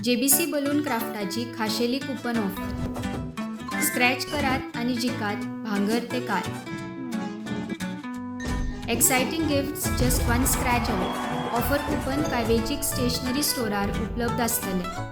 JBC balloon क्राफ्टाची खाशेली coupon offer. Scratch करात आणि जिकात भांगर ते car. Exciting gifts just one scratch away. Offer coupon काय वेंचीक स्टेशनरी स्टोरार उपलब्ध आसतले.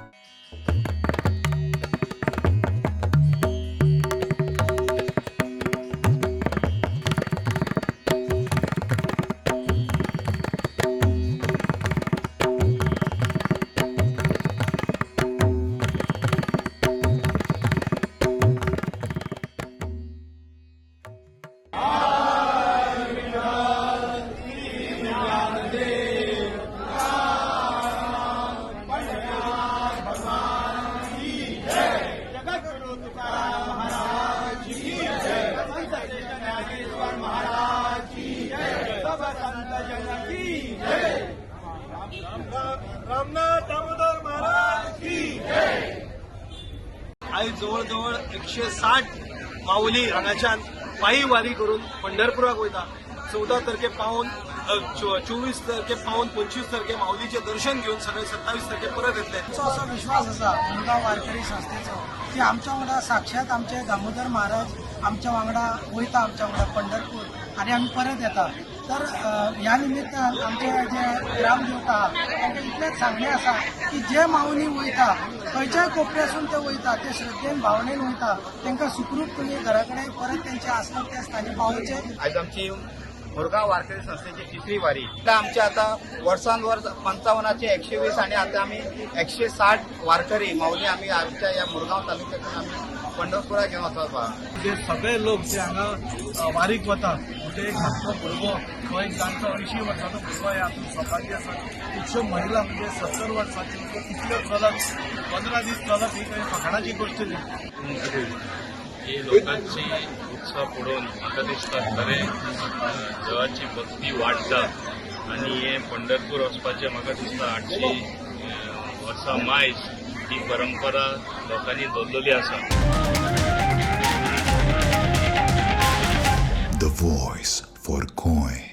रामनाथ दामोदर महाराज की जय. आज जवळ 160 माऊली हांगाच्यान पायी वारी करून पंढरपुराक वयता. 14 तारखे पावन 24 तारखे पावन 25 तारखे माऊलीचे दर्शन घेऊन सगळे 27 तारखे परत येतले. असो विश्वास आसा मुरगांव वारकरी संस्थेचो की आमच्या वांगडा साक्षात आमचे दामोदर महाराज आमच्या वांगडा वयता, आमच्या वांगडा पंढरपूर आणि आम्ही परत येता. तर ह्या निमित्तान आमचे जे ग्रामदेवता तांकां इतलेंच सांगणें आसा की जे माऊली वयता खंयच्याय कोपऱ्यासून ते वयता, ते श्रद्धेन भावनेन वयता, तांकां सुखरूपपणे घरा कडेन परत तेंच्या आसपास त्या स्थानी पावोवचे. आज आमची मुरगांव वारकरी संस्थेची तिसरी वारी. आमचे आता वर्सांवर 55चे 120 आणि आता आम्ही 160 वारकरी माऊली आम्ही आमच्या या मुरगांव तालुक्यातून आम्ही पंढरपुरा घेऊन वतात. जे सगळे लोक जे हांगा वारीक वतात, म्हणजे एक धाकटो भुरगो तो एक जाणटो 80 वर्साचो भुरगो हे हातून सहभागी आसा. खुबश्यो महिला म्हणजे 70 वर्सांची कितल्यो चलत 15 दीस चलत ही काही फकाणाची गोष्ट न्ही. ही लोकांची उत्साह पळोवन म्हाका दिसता खरें देवाची भक्ती वाडटा आनी हे पंढरपूर वचपाचें म्हाका दिसता 800 वर्सां मायज ही परंपरा लोकांनी दवरलेली आसा. The voice for Koi.